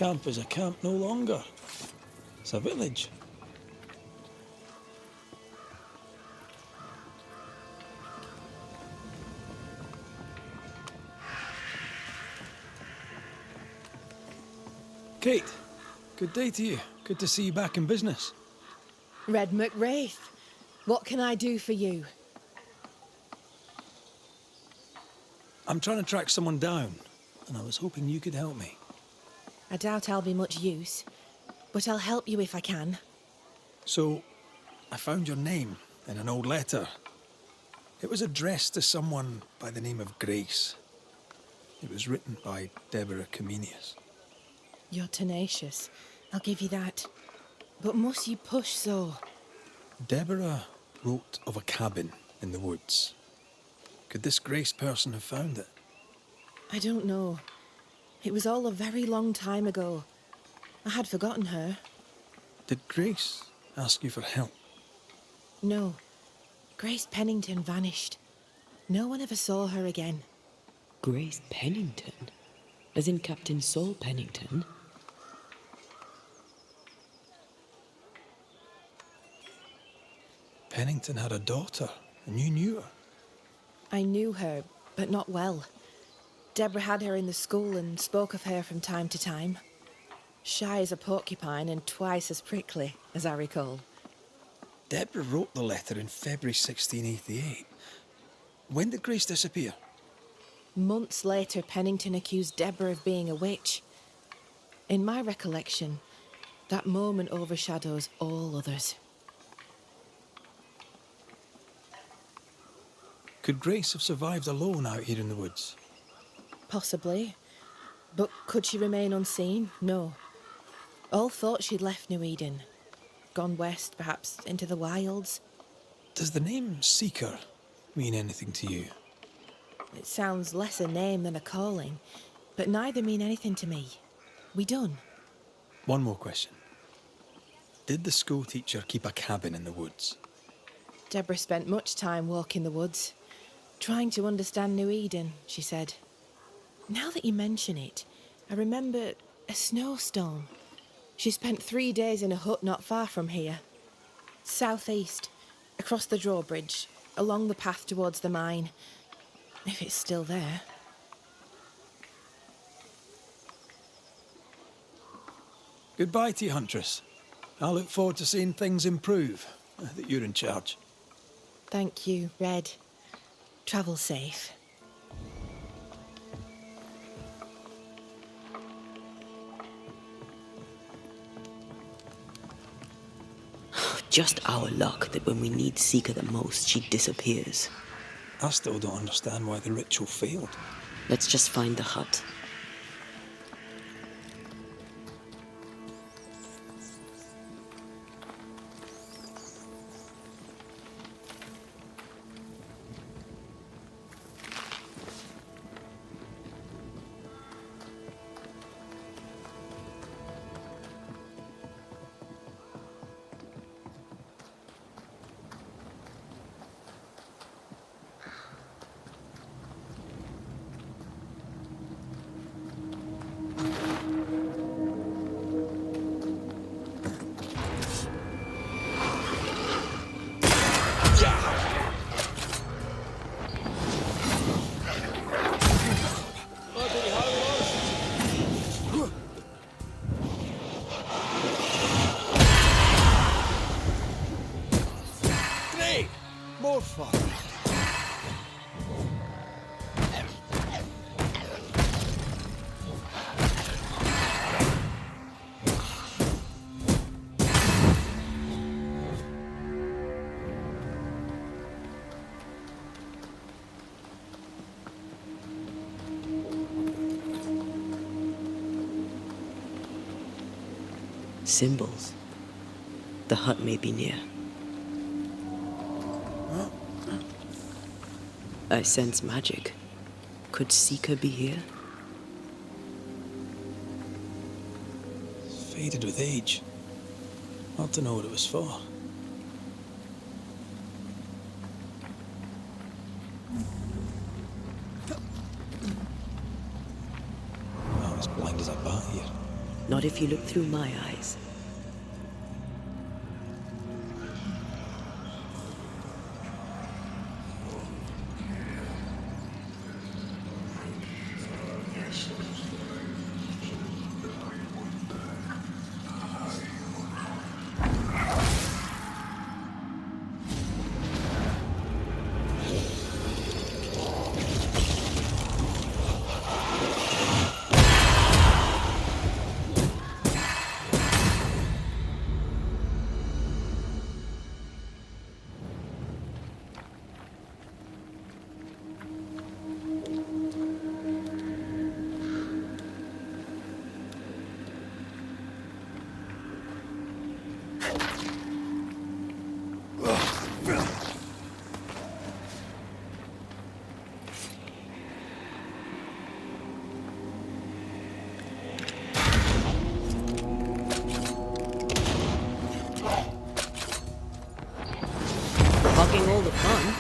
camp is a camp no longer. It's a village. Kate, good day to you. Good to see you back in business. Red McWraith, what can I do for you? I'm trying to track someone down, and I was hoping you could help me. I doubt I'll be much use, but I'll help you if I can. So, I found your name in an old letter. It was addressed to someone by the name of Grace. It was written by Deborah Comenius. You're tenacious, I'll give you that. But must you push so? Deborah wrote of a cabin in the woods. Could this Grace person have found it? I don't know. It was all a very long time ago. I had forgotten her. Did Grace ask you for help? No. Grace Pennington vanished. No one ever saw her again. Grace Pennington? As in Captain Saul Pennington? Pennington had a daughter, and you knew her. I knew her, but not well. Deborah had her in the school and spoke of her from time to time. Shy as a porcupine and twice as prickly, as I recall. Deborah wrote the letter in February 1688. When did Grace disappear? Months later, Pennington accused Deborah of being a witch. In my recollection, that moment overshadows all others. Could Grace have survived alone out here in the woods? Possibly. But could she remain unseen? No. All thought she'd left New Eden. Gone west, perhaps into the wilds. Does the name Seeker mean anything to you? It sounds less a name than a calling, but neither mean anything to me. We done. One more question. Did the school teacher keep a cabin in the woods? Deborah spent much time walking the woods, trying to understand New Eden, she said. Now that you mention it, I remember a snowstorm. She spent 3 days in a hut not far from here. Southeast, across the drawbridge, along the path towards the mine. If it's still there. Goodbye to you, Huntress. I look forward to seeing things improve, now that you're in charge. Thank you, Red. Travel safe. Just our luck that when we need Seeker the most, she disappears. I still don't understand why the ritual failed. Let's just find the hut. More fun. Symbols. The hut may be near. I sense magic. Could Seeker be here? It's faded with age. Hard to know what it was for. Oh, as blind as a bat here. Not if you look through my eyes. All the fun.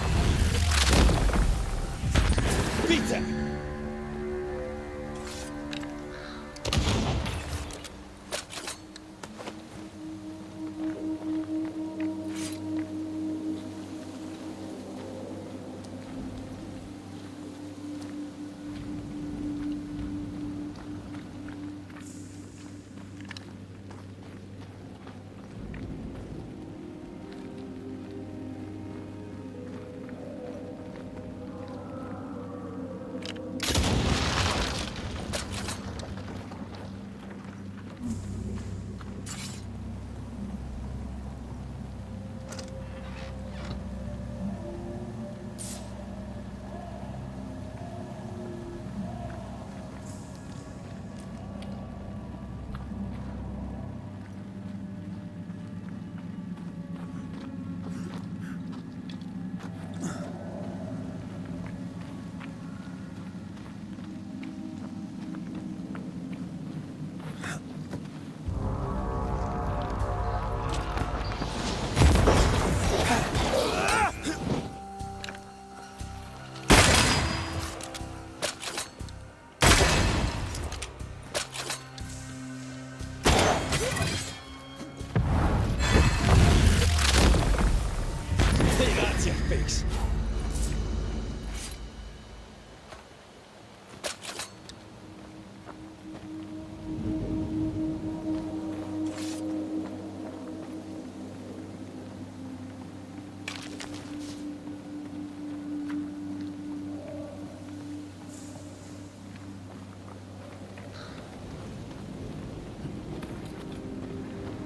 Peter!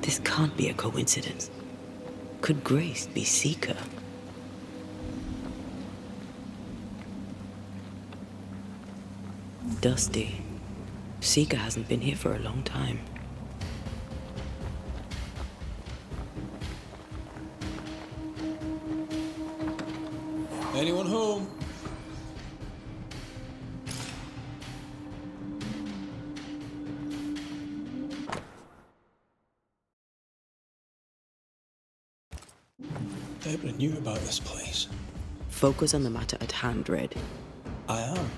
This can't be a coincidence. Could Grace be Seeker? Dusty. Seeker hasn't been here for a long time. Anyone home? Deborah knew about this place. Focus on the matter at hand, Red. I am.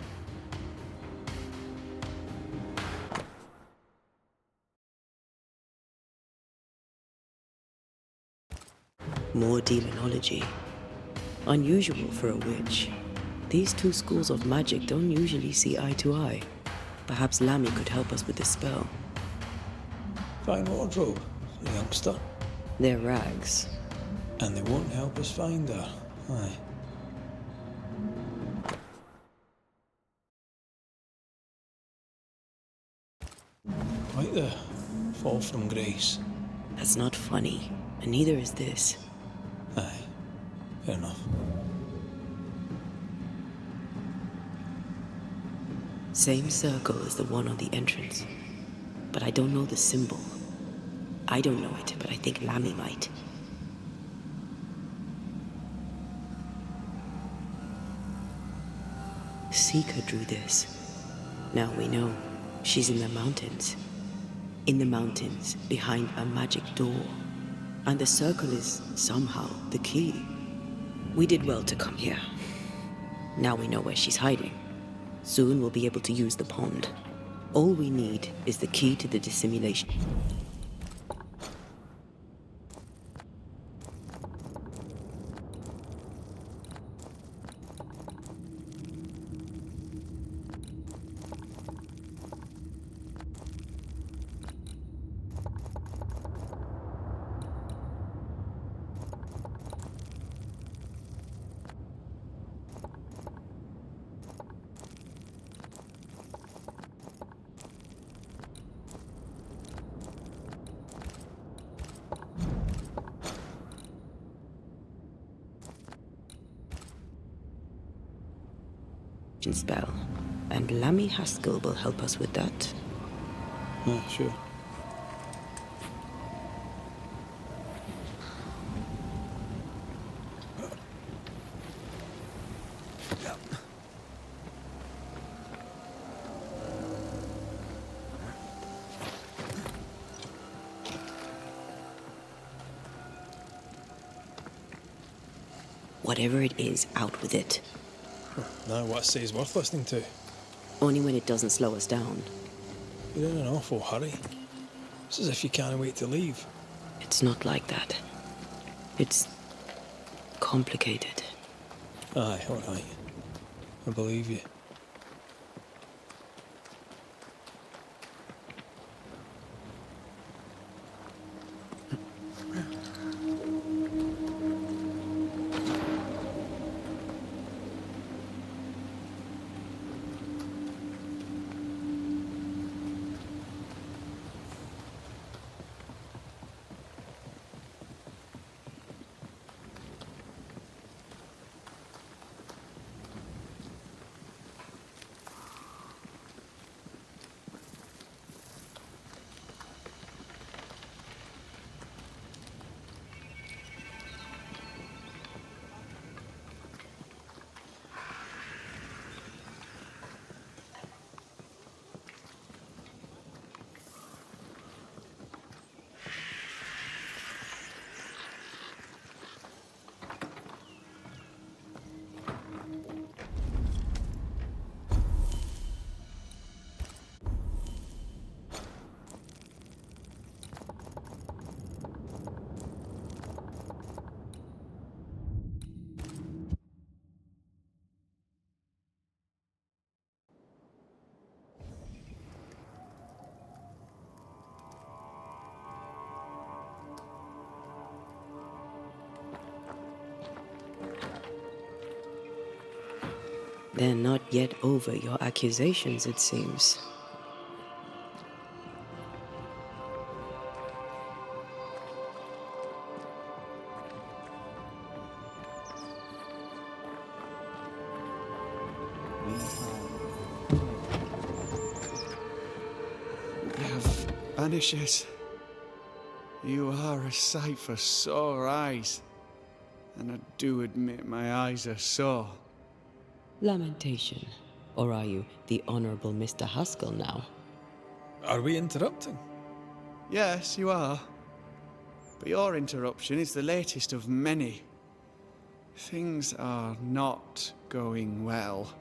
More demonology. Unusual for a witch. These two schools of magic don't usually see eye to eye. Perhaps Lammy could help us with the spell. Fine wardrobe, the youngster. They're rags. And they won't help us find her. Aye. Quite the fall from grace. That's not funny, and neither is this. Aye, fair enough. Same circle as the one on the entrance. But I don't know the symbol. I don't know it, but I think Lammy might. Seeker drew this. Now we know. She's in the mountains. In the mountains, behind a magic door. And the circle is, somehow, the key. We did well to come here. Now we know where she's hiding. Soon we'll be able to use the pond. All we need is the key to the dissimulation. Spell, and Lammy Haskell will help us with that. Yeah, sure. Whatever it is, out with it. Now what I say is worth listening to. Only when it doesn't slow us down. You're in an awful hurry. It's as if you can't wait to leave. It's not like that. It's complicated. Aye, all right. I believe you. They're not yet over your accusations, it seems. We have Banishers. You are a sight for sore eyes. And I do admit my eyes are sore. Lamentation. Or are you the Honorable Mr. Haskell now? Are we interrupting? Yes, you are. But your interruption is the latest of many. Things are not going well.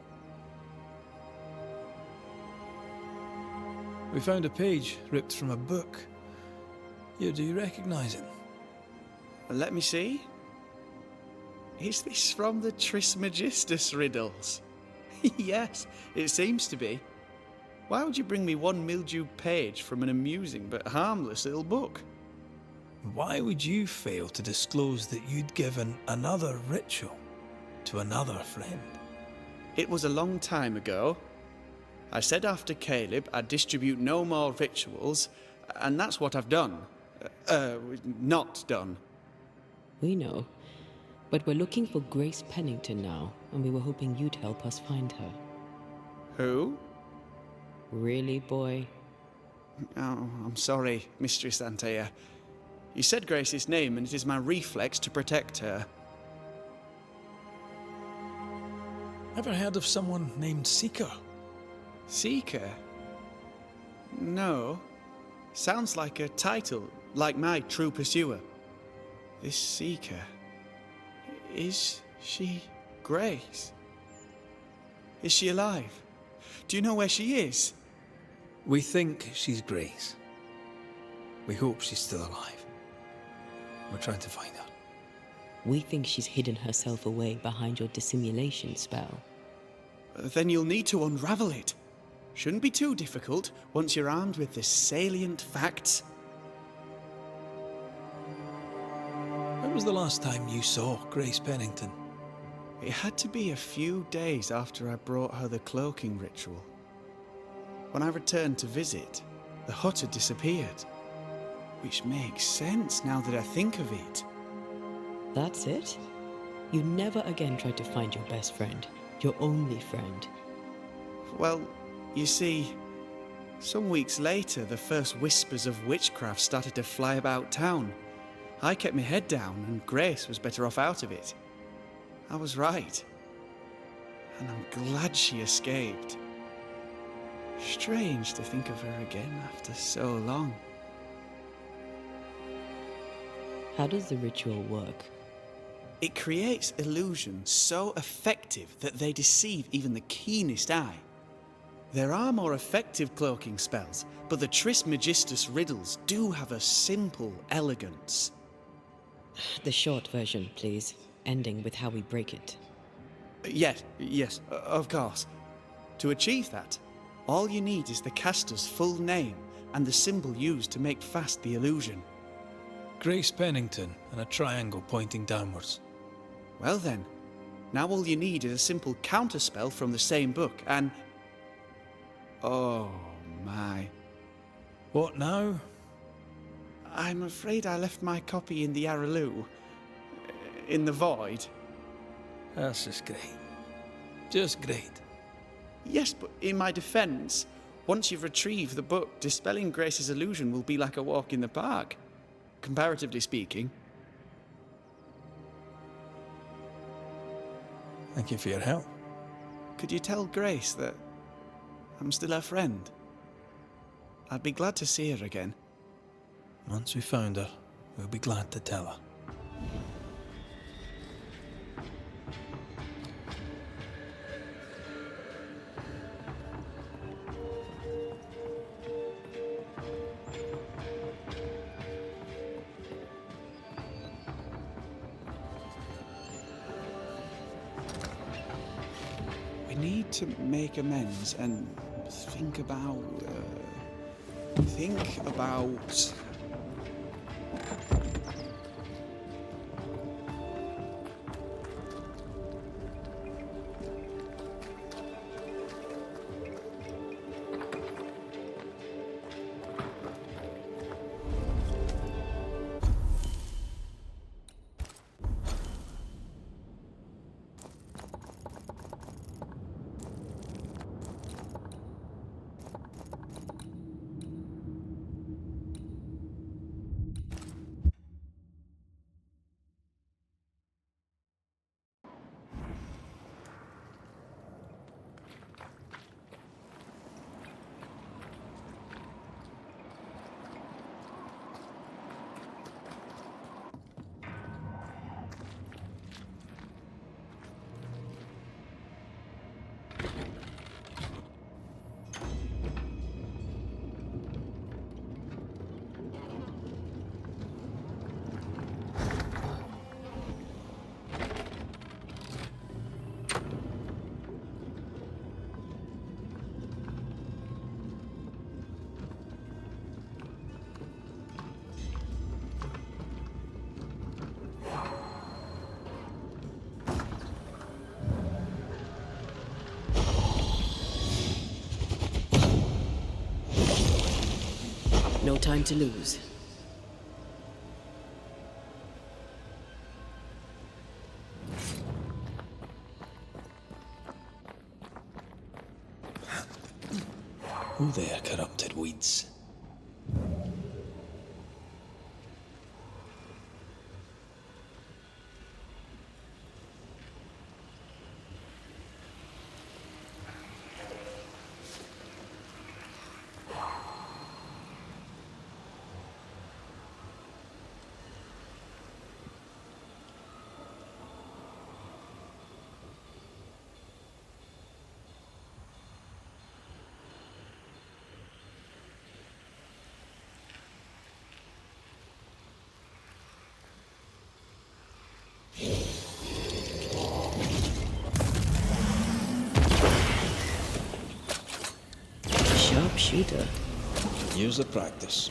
We found a page ripped from a book. Here, do you recognize it? Let me see. Is this from the Trismegistus riddles? Yes, it seems to be. Why would you bring me one mildewed page from an amusing but harmless little book? Why would you fail to disclose that you'd given another ritual to another friend? It was a long time ago. I said after Caleb I'd distribute no more rituals, and that's what I've done. Not done. We know. But we're looking for Grace Pennington now, and we were hoping you'd help us find her. Who? Really, boy? Oh, I'm sorry, Mistress Antee. You said Grace's name, and it is my reflex to protect her. Ever heard of someone named Seeker? Seeker? No. Sounds like a title, like my true pursuer. This Seeker... Is she Grace? Is she alive? Do you know where she is? We think she's Grace. We hope she's still alive. We're trying to find out. We think she's hidden herself away behind your dissimulation spell. Then you'll need to unravel it. Shouldn't be too difficult once you're armed with the salient facts. When was the last time you saw Grace Pennington? It had to be a few days after I brought her the cloaking ritual. When I returned to visit, the hut had disappeared. Which makes sense now that I think of it. That's it? You never again tried to find your best friend, your only friend. Well, you see, some weeks later, the first whispers of witchcraft started to fly about town. I kept my head down, and Grace was better off out of it. I was right. And I'm glad she escaped. Strange to think of her again after so long. How does the ritual work? It creates illusions so effective that they deceive even the keenest eye. There are more effective cloaking spells, but the Trismegistus riddles do have a simple elegance. The short version, please, ending with how we break it. Yes, of course. To achieve that, all you need is the caster's full name and the symbol used to make fast the illusion. Grace Pennington and a triangle pointing downwards. Well then, now all you need is a simple counterspell from the same book and... Oh my. What now? I'm afraid I left my copy in the Araloo. In the void. That's just great. Just great. Yes, but in my defense, once you've retrieved the book, dispelling Grace's illusion will be like a walk in the park. Comparatively speaking. Thank you for your help. Could you tell Grace that I'm still her friend? I'd be glad to see her again. Once we found her, we'll be glad to tell her. We need to make amends and think about... No time to lose. Who there, corrupted weeds? shooter. Years of practice.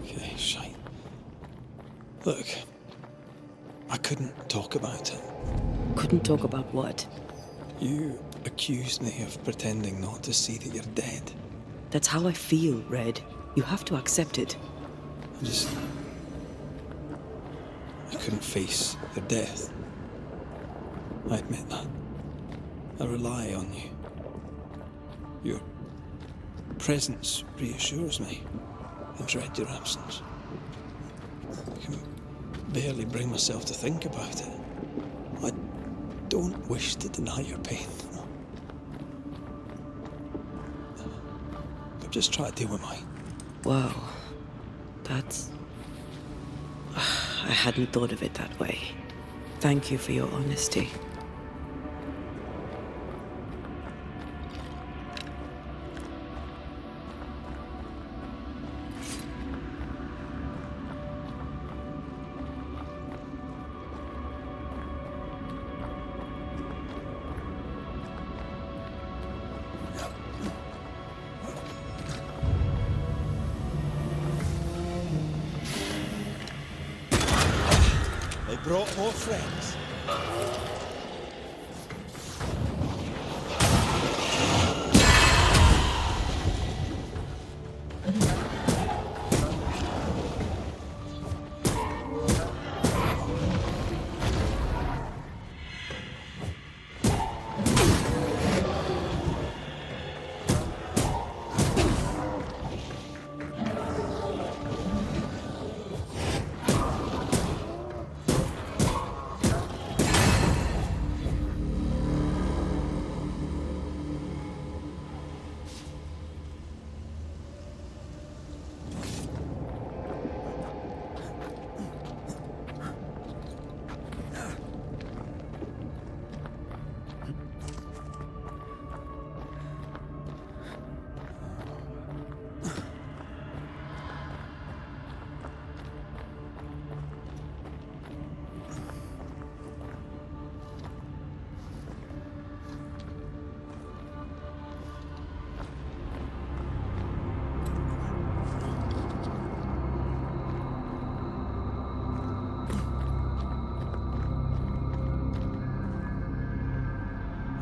Okay, shite. Look, I couldn't talk about it. Couldn't talk about what? You accused me of pretending not to see that you're dead. That's how I feel, Red. You have to accept it. I couldn't face your death. I admit that. I rely on you. Your presence reassures me. I dread your absence. I can barely bring myself to think about it. I don't wish to deny your pain. But just try to deal with mine. Wow. That's... I hadn't thought of it that way. Thank you for your honesty. They brought more friends.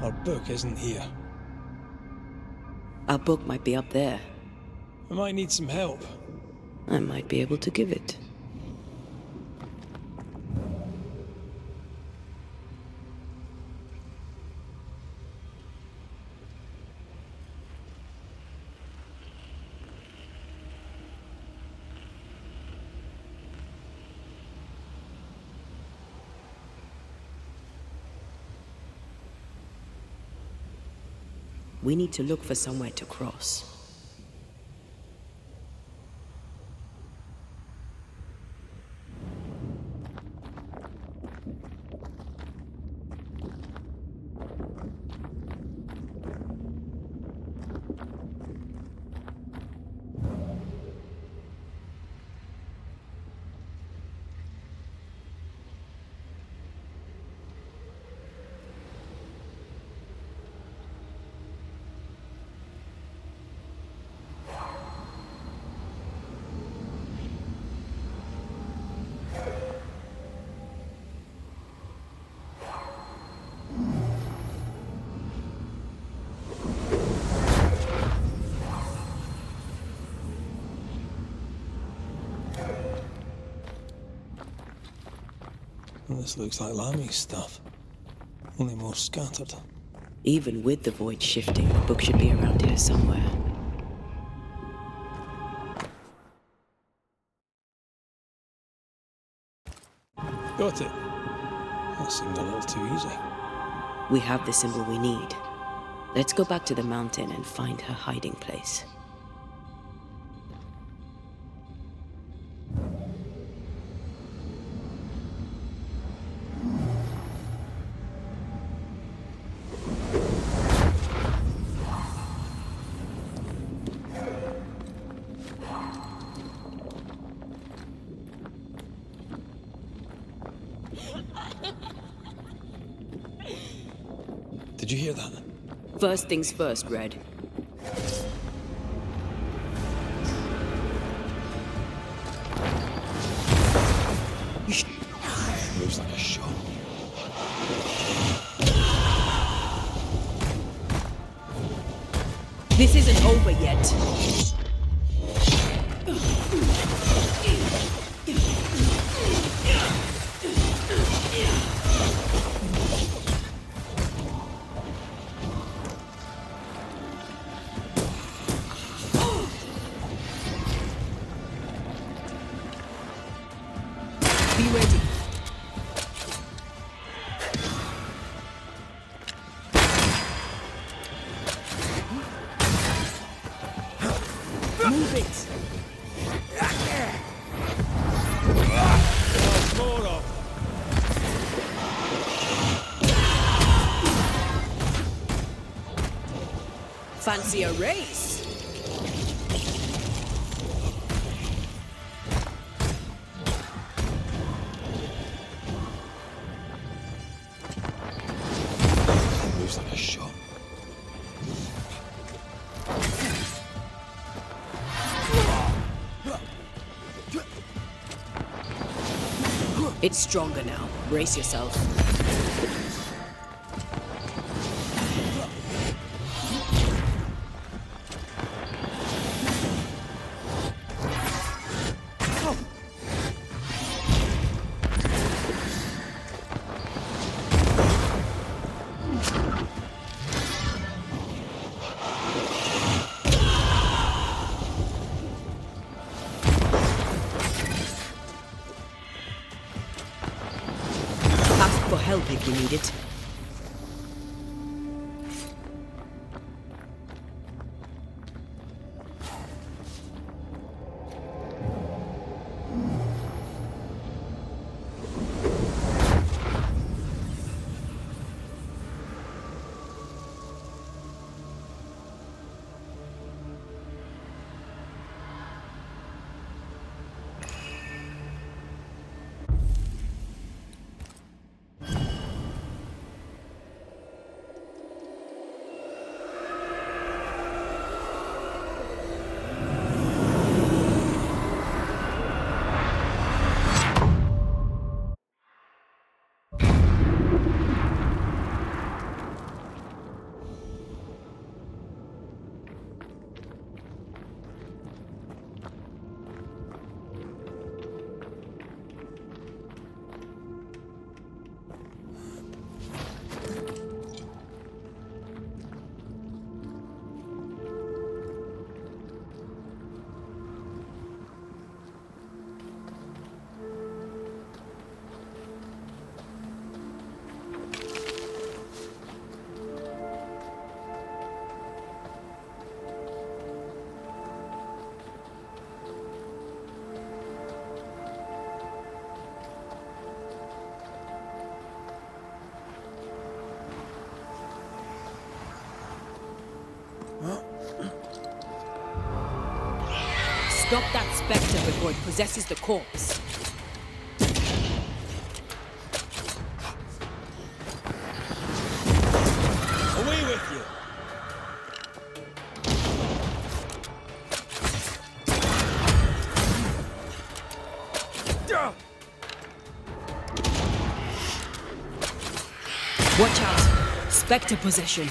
Our book isn't here. Our book might be up there. We might need some help. I might be able to give it. we need to look for somewhere to cross. Well, this looks like Lami's stuff, only more scattered. Even with the void shifting, the book should be around here somewhere. Got it. That seemed a little too easy. We have the symbol we need. Let's go back to the mountain and find her hiding place. Did you hear that? First things first, Red. Moves like a shot. This isn't over yet. Be ready. Move it. More of. Fancy a race? Moves like a shot. It's stronger now. Brace yourself. Ask for help if you need it. Stop that spectre before it possesses the corpse. Away with you! Watch out! Spectre possession.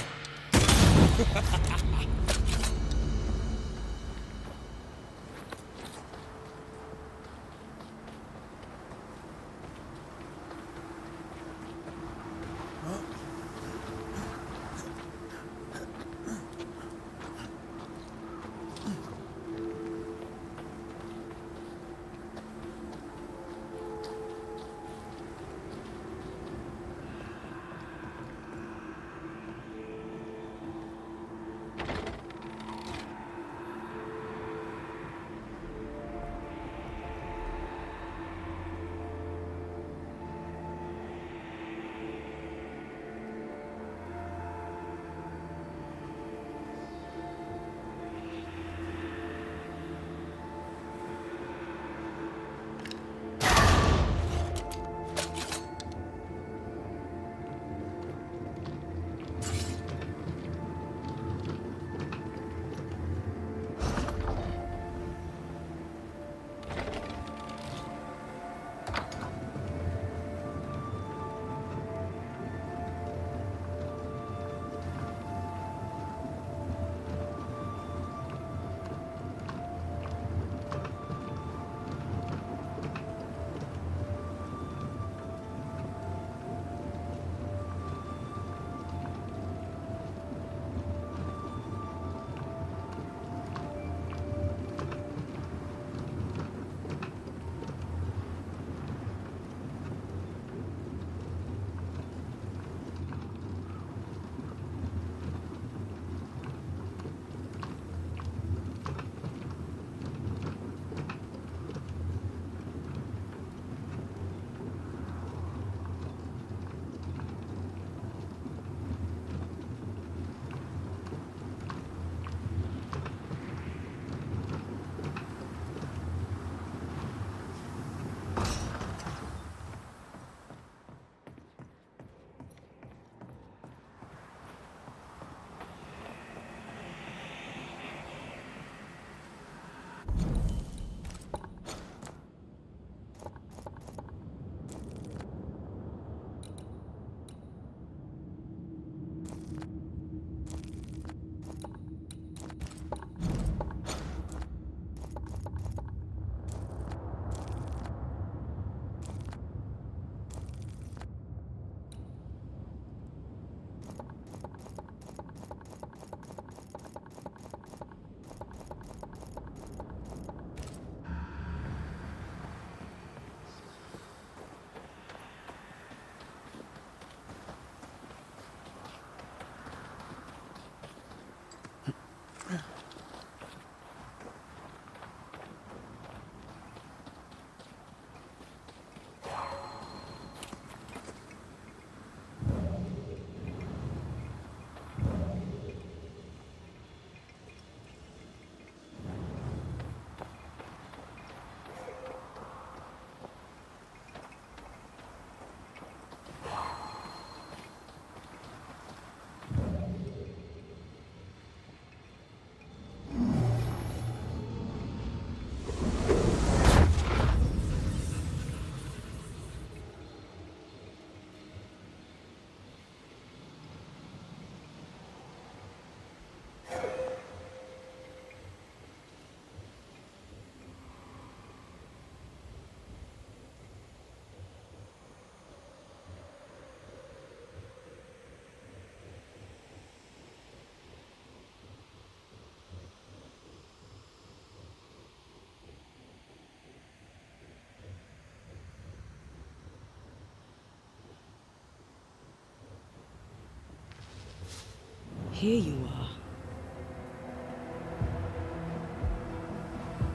Here you are.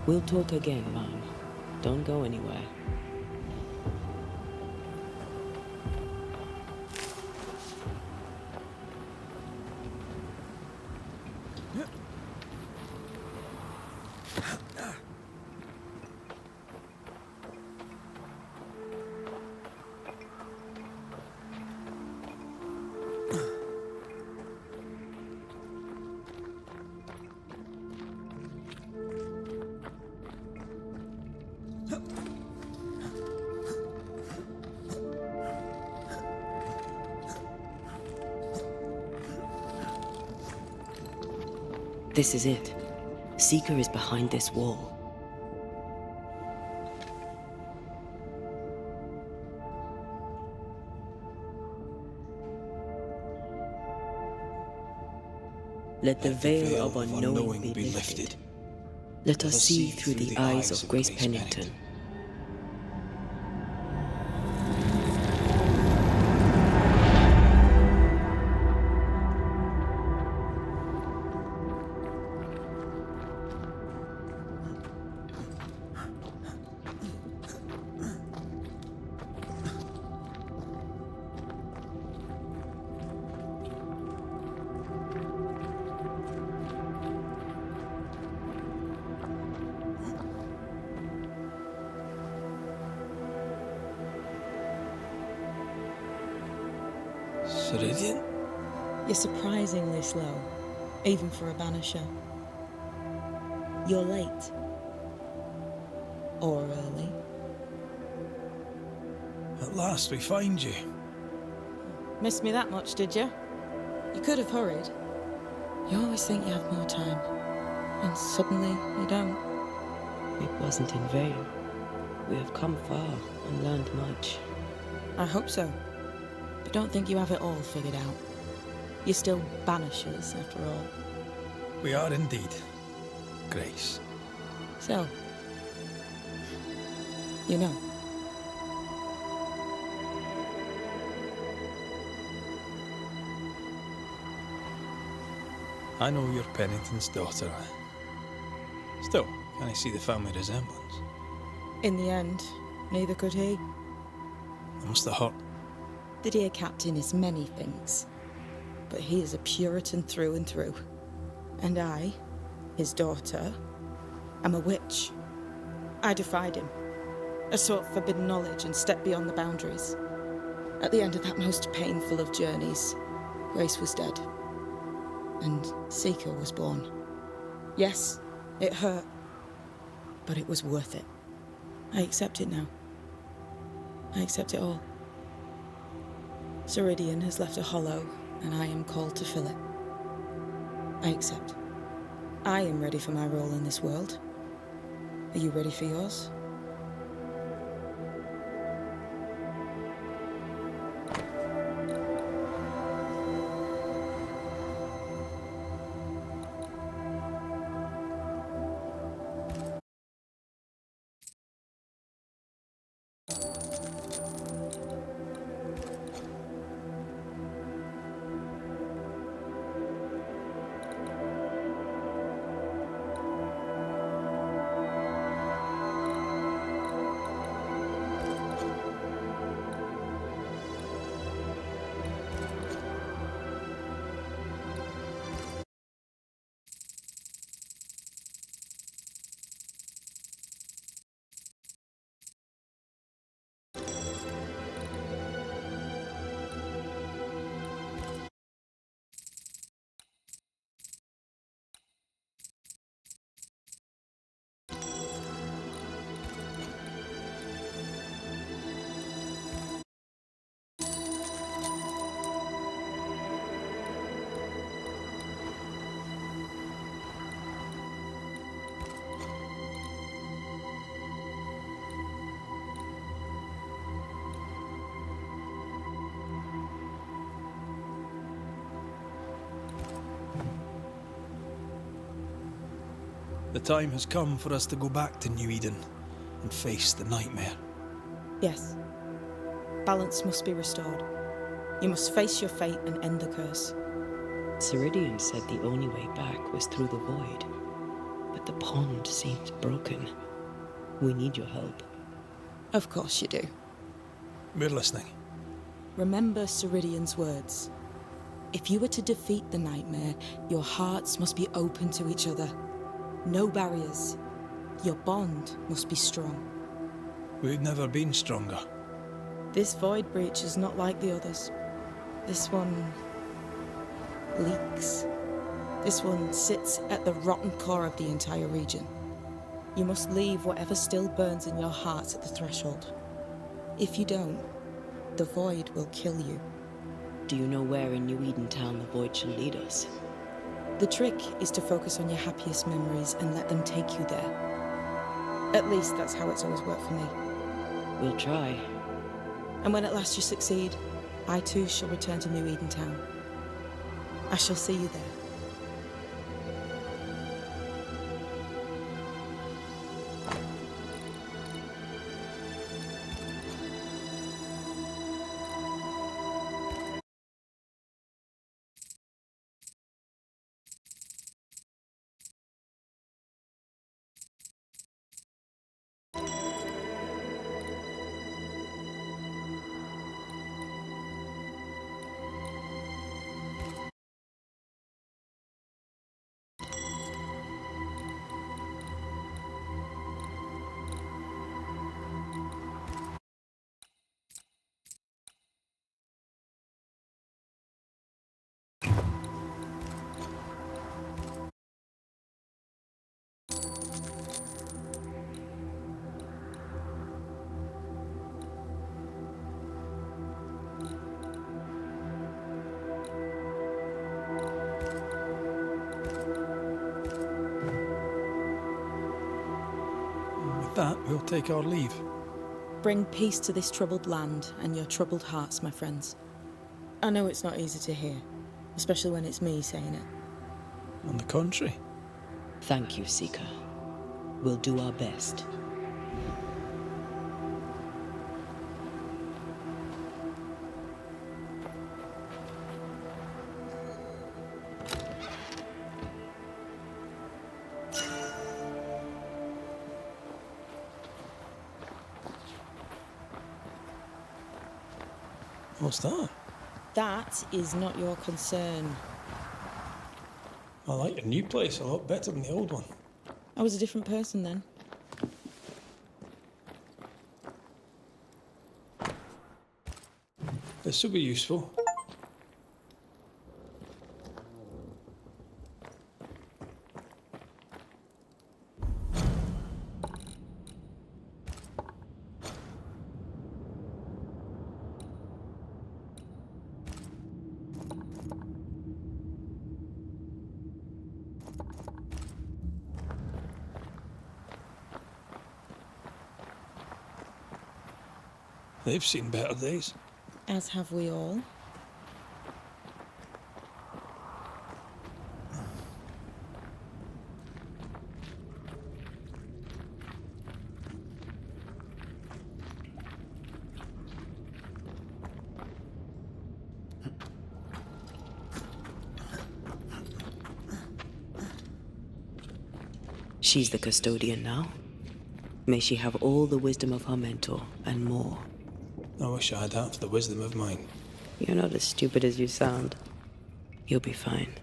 We'll talk again, Mom. Don't go anywhere. This is it. Seeker is behind this wall. Let the veil of unknowing be lifted. Let us see through the eyes of Grace Pennington. Ceridian? You're surprisingly slow, even for a banisher. You're late. Or early. At last we find you. Missed me that much, did you? You could have hurried. You always think you have more time, and suddenly you don't. It wasn't in vain. We have come far and learned much. I hope so. But don't think you have it all figured out. You're still banishers, after all. We are indeed, Grace. So, you know. I know you're Pennington's daughter. Still, can I see the family resemblance? In the end, neither could he. It must have hurt. The dear captain is many things, but he is a Puritan through and through. And I, his daughter, am a witch. I defied him. I sought forbidden knowledge and stepped beyond the boundaries. At the end of that most painful of journeys, Grace was dead. And Seeker was born. Yes, it hurt, but it was worth it. I accept it now. I accept it all. Ceridian has left a hollow, and I am called to fill it. I accept. I am ready for my role in this world. Are you ready for yours? The time has come for us to go back to New Eden and face the nightmare. Yes. Balance must be restored. You must face your fate and end the curse. Ceridian said the only way back was through the void. But the pond seems broken. We need your help. Of course you do. We're listening. Remember Ceridian's words. If you were to defeat the nightmare, your hearts must be open to each other. No barriers. Your bond must be strong. We've never been stronger. This void breach is not like the others. This one leaks. This one sits at the rotten core of the entire region. You must leave whatever still burns in your hearts at the threshold. If you don't, the void will kill you. Do you know where in New Eden town the void shall lead us? The trick is to focus on your happiest memories and let them take you there. At least that's how it's always worked for me. We'll try. And when at last you succeed, I too shall return to New Eden Town. I shall see you there. With that, we'll take our leave. Bring peace to this troubled land and your troubled hearts, my friends. I know it's not easy to hear, especially when it's me saying it. On the contrary. Thank you, Seeker. We'll do our best. What's that? That is not your concern. I like your new place a lot better than the old one. I was a different person then. This will be useful. They've seen better days. As have we all. She's the custodian now. May she have all the wisdom of her mentor and more. I wish I'd have the wisdom of mine. You're not as stupid as you sound. You'll be fine.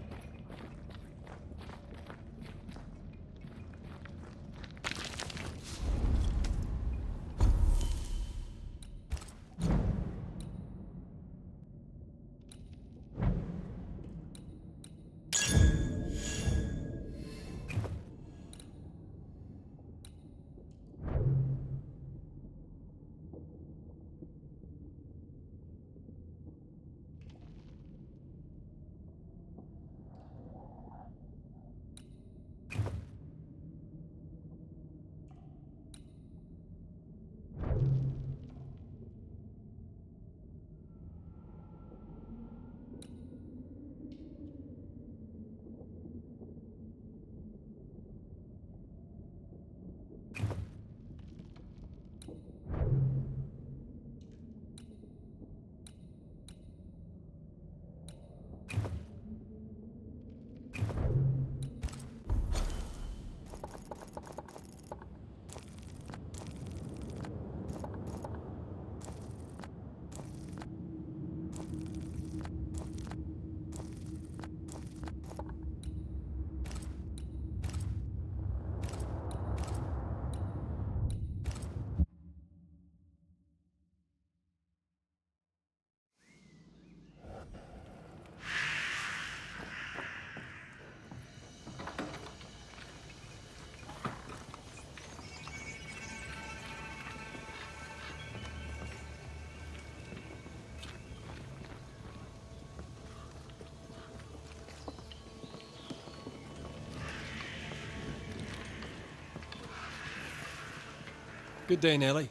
Good day, Nellie.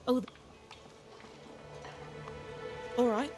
Oh. All right.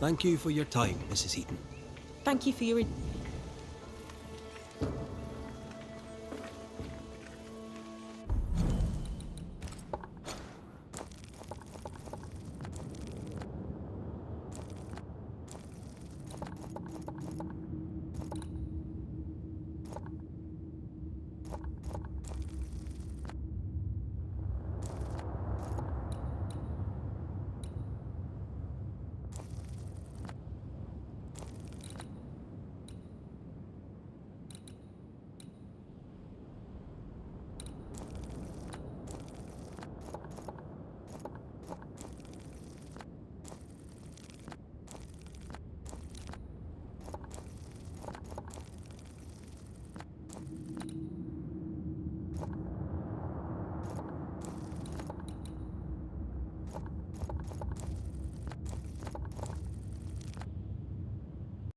Thank you for your time, Mrs. Heaton. Thank you for your